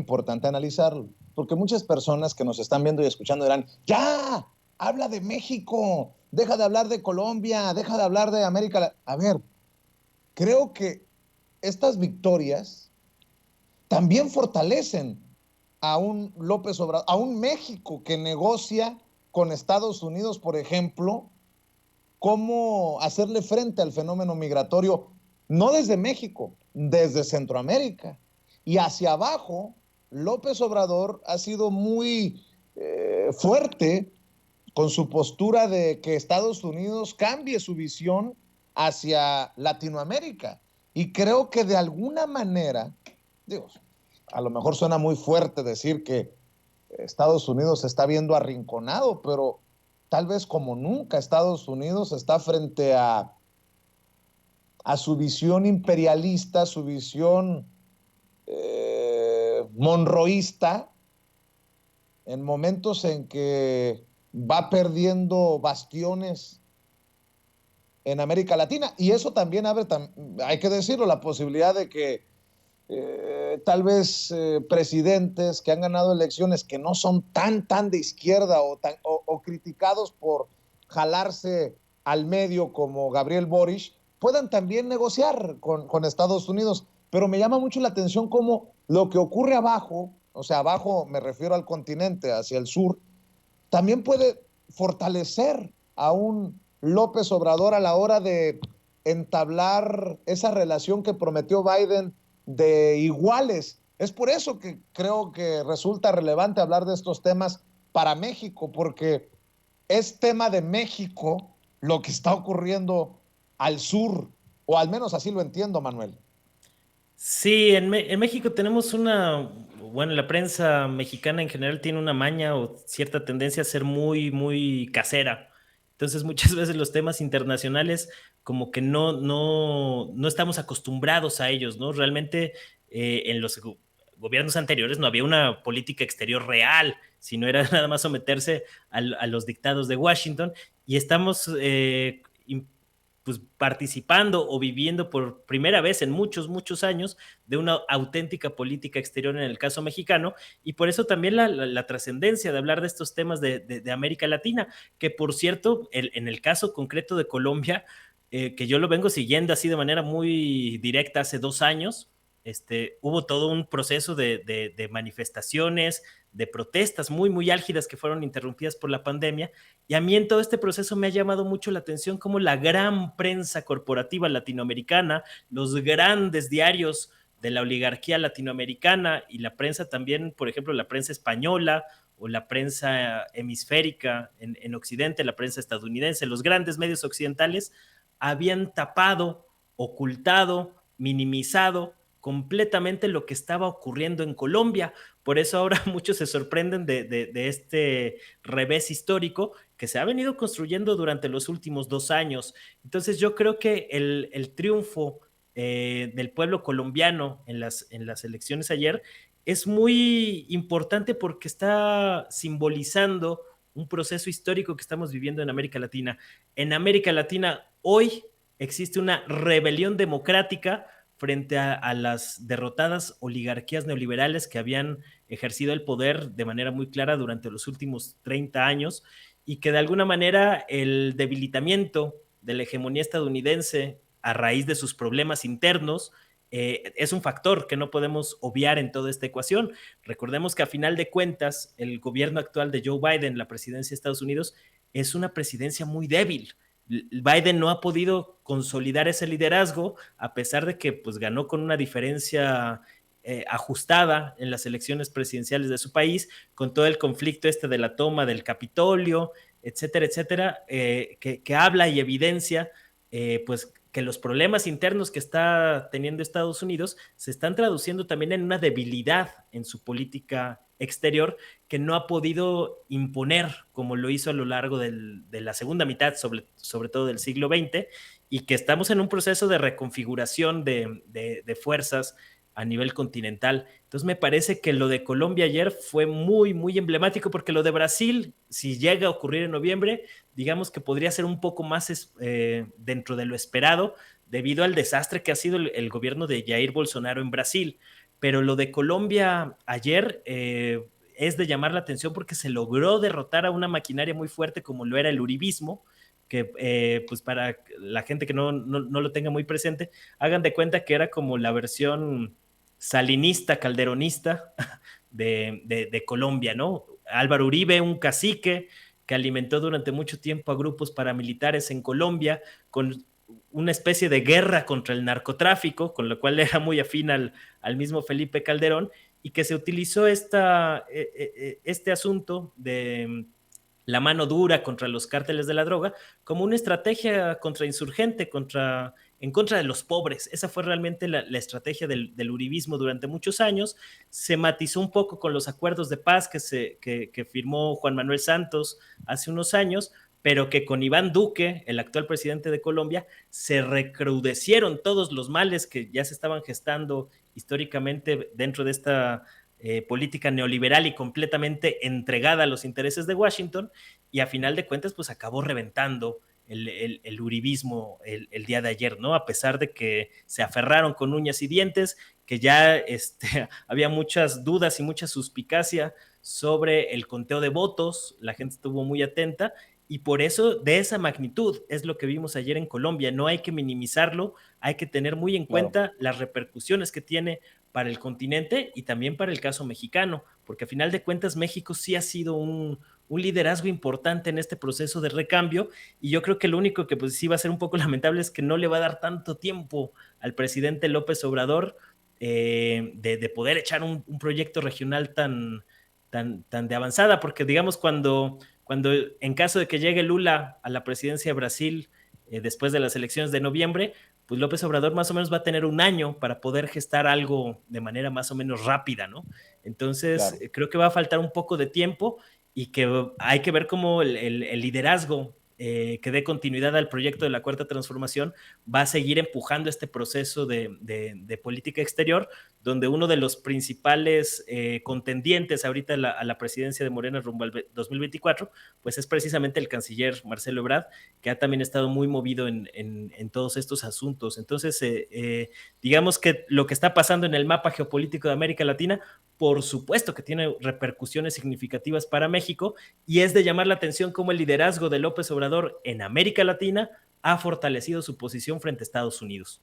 importante analizarlo, porque muchas personas que nos están viendo y escuchando dirán, ya, habla de México, deja de hablar de Colombia, deja de hablar de América. A ver, creo que estas victorias también fortalecen a un López Obrador, a un México que negocia con Estados Unidos, por ejemplo, cómo hacerle frente al fenómeno migratorio, no desde México, desde Centroamérica. Y hacia abajo, López Obrador ha sido muy fuerte con su postura de que Estados Unidos cambie su visión hacia Latinoamérica. Y creo que de alguna manera, digo, a lo mejor suena muy fuerte decir que Estados Unidos se está viendo arrinconado, pero tal vez como nunca Estados Unidos está frente a su visión imperialista, su visión monroísta, en momentos en que va perdiendo bastiones en América Latina. Y eso también abre, hay que decirlo, la posibilidad de que tal vez presidentes que han ganado elecciones que no son tan de izquierda o criticados por jalarse al medio como Gabriel Boric, puedan también negociar con Estados Unidos. Pero me llama mucho la atención cómo lo que ocurre abajo, o sea, abajo me refiero al continente, hacia el sur, también puede fortalecer a un López Obrador a la hora de entablar esa relación que prometió Biden de iguales. Es por eso que creo que resulta relevante hablar de estos temas para México, porque es tema de México lo que está ocurriendo al sur, o al menos así lo entiendo, Manuel. Sí, en México tenemos bueno, la prensa mexicana en general tiene una maña o cierta tendencia a ser muy, muy casera. Entonces, muchas veces los temas internacionales como que no estamos acostumbrados a ellos, ¿no? Realmente en los gobiernos anteriores no había una política exterior real, sino era nada más someterse a los dictados de Washington y estamos pues participando o viviendo por primera vez en muchos años de una auténtica política exterior en el caso mexicano, y por eso también la trascendencia de hablar de estos temas de América Latina, que por cierto, en el caso concreto de Colombia, que yo lo vengo siguiendo así de manera muy directa hace 2 años, hubo todo un proceso de manifestaciones, de protestas muy álgidas que fueron interrumpidas por la pandemia, y a mí en todo este proceso me ha llamado mucho la atención cómo la gran prensa corporativa latinoamericana, los grandes diarios de la oligarquía latinoamericana y la prensa también, por ejemplo, la prensa española o la prensa hemisférica en Occidente, la prensa estadounidense, los grandes medios occidentales habían tapado, ocultado, minimizado completamente lo que estaba ocurriendo en Colombia. Por eso ahora muchos se sorprenden de este revés histórico que se ha venido construyendo durante los últimos 2 años. Entonces yo creo que el triunfo del pueblo colombiano en las elecciones ayer es muy importante porque está simbolizando un proceso histórico que estamos viviendo en América Latina. En América Latina hoy existe una rebelión democrática frente a las derrotadas oligarquías neoliberales que habían ejercido el poder de manera muy clara durante los últimos 30 años y que de alguna manera el debilitamiento de la hegemonía estadounidense a raíz de sus problemas internos es un factor que no podemos obviar en toda esta ecuación. Recordemos que a final de cuentas el gobierno actual de Joe Biden, la presidencia de Estados Unidos, es una presidencia muy débil. Biden no ha podido consolidar ese liderazgo a pesar de que pues, ganó con una diferencia ajustada en las elecciones presidenciales de su país, con todo el conflicto de la toma del Capitolio, etcétera, que habla y evidencia pues que los problemas internos que está teniendo Estados Unidos se están traduciendo también en una debilidad en su política exterior que no ha podido imponer como lo hizo a lo largo de la segunda mitad, sobre todo del siglo XX, y que estamos en un proceso de reconfiguración de fuerzas a nivel continental. Entonces me parece que lo de Colombia ayer fue muy emblemático porque lo de Brasil, si llega a ocurrir en noviembre, digamos que podría ser un poco más dentro de lo esperado debido al desastre que ha sido el gobierno de Jair Bolsonaro en Brasil. pero lo de Colombia ayer es de llamar la atención porque se logró derrotar a una maquinaria muy fuerte como lo era el uribismo, que pues para la gente que no lo tenga muy presente, hagan de cuenta que era como la versión salinista, calderonista de Colombia, ¿no? Álvaro Uribe, un cacique que alimentó durante mucho tiempo a grupos paramilitares en Colombia con una especie de guerra contra el narcotráfico, con lo cual era muy afín al mismo Felipe Calderón, y que se utilizó este asunto de la mano dura contra los cárteles de la droga como una estrategia contrainsurgente en contra de los pobres. Esa fue realmente la estrategia del uribismo durante muchos años. Se matizó un poco con los acuerdos de paz que firmó Juan Manuel Santos hace unos años, pero que con Iván Duque, el actual presidente de Colombia, se recrudecieron todos los males que ya se estaban gestando históricamente dentro de esta política neoliberal y completamente entregada a los intereses de Washington, y a final de cuentas pues acabó reventando el uribismo el día de ayer, ¿no? A pesar de que se aferraron con uñas y dientes, que ya había muchas dudas y mucha suspicacia sobre el conteo de votos, la gente estuvo muy atenta, y por eso de esa magnitud es lo que vimos ayer en Colombia. No hay que minimizarlo, hay que tener muy en Claro. cuenta las repercusiones que tiene para el continente y también para el caso mexicano, porque a final de cuentas México sí ha sido un liderazgo importante en este proceso de recambio, y yo creo que lo único que pues sí va a ser un poco lamentable es que no le va a dar tanto tiempo al presidente López Obrador de poder echar un proyecto regional tan de avanzada, porque digamos cuando en caso de que llegue Lula a la presidencia de Brasil después de las elecciones de noviembre, pues López Obrador más o menos va a tener un año para poder gestar algo de manera más o menos rápida, ¿no? Entonces, Claro. creo que va a faltar un poco de tiempo y que hay que ver cómo el liderazgo que dé continuidad al proyecto de la Cuarta Transformación va a seguir empujando este proceso de política exterior, donde uno de los principales contendientes ahorita a la presidencia de Morena rumbo al 2024, pues es precisamente el canciller Marcelo Ebrard, que ha también estado muy movido en todos estos asuntos. Entonces, digamos que lo que está pasando en el mapa geopolítico de América Latina, por supuesto que tiene repercusiones significativas para México, y es de llamar la atención cómo el liderazgo de López Obrador en América Latina ha fortalecido su posición frente a Estados Unidos.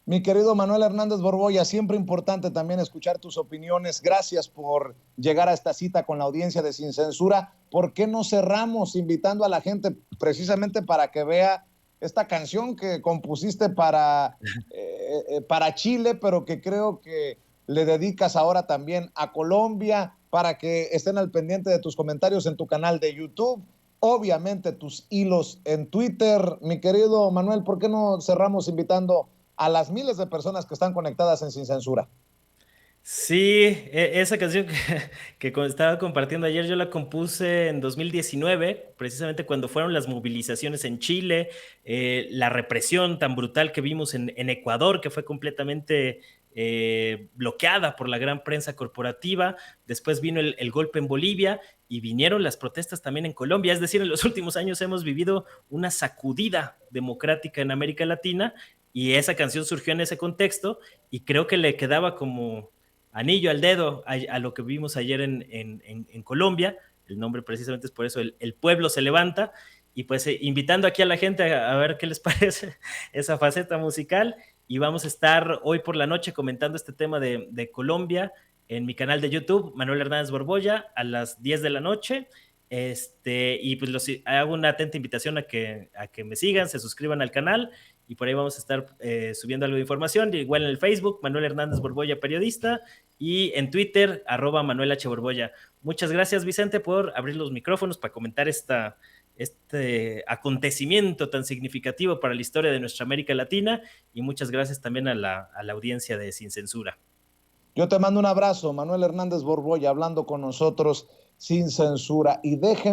Mi querido Manuel Hernández Borboya, siempre importante también escuchar tus opiniones. Gracias por llegar a esta cita con la audiencia de Sin Censura. ¿Por qué no cerramos invitando a la gente precisamente para que vea esta canción que compusiste para Chile, pero que creo que le dedicas ahora también a Colombia, para que estén al pendiente de tus comentarios en tu canal de YouTube? Obviamente tus hilos en Twitter. Mi querido Manuel, ¿por qué no cerramos invitando a las miles de personas que están conectadas en Sin Censura? Sí, esa canción que estaba compartiendo ayer, yo la compuse en 2019, precisamente cuando fueron las movilizaciones en Chile, la represión tan brutal que vimos en Ecuador, que fue completamente bloqueada por la gran prensa corporativa. Después vino el golpe en Bolivia y vinieron las protestas también en Colombia. Es decir, en los últimos años hemos vivido una sacudida democrática en América Latina, y esa canción surgió en ese contexto, y creo que le quedaba como anillo al dedo a lo que vimos ayer en Colombia. El nombre precisamente es por eso, el pueblo se levanta, y pues invitando aquí a la gente a ver qué les parece esa faceta musical, y vamos a estar hoy por la noche comentando este tema de Colombia en mi canal de YouTube, Manuel Hernández Borboya, a las 10 de la noche. Y pues hago una atenta invitación a que me sigan, se suscriban al canal, y por ahí vamos a estar subiendo algo de información, igual en el Facebook, Manuel Hernández Borboya Periodista, y en Twitter, @Manuel H. Borboya. Muchas gracias, Vicente, por abrir los micrófonos para comentar este acontecimiento tan significativo para la historia de nuestra América Latina, y muchas gracias también a la audiencia de Sin Censura. Yo te mando un abrazo, Manuel Hernández Borboya, hablando con nosotros sin censura. Y dejen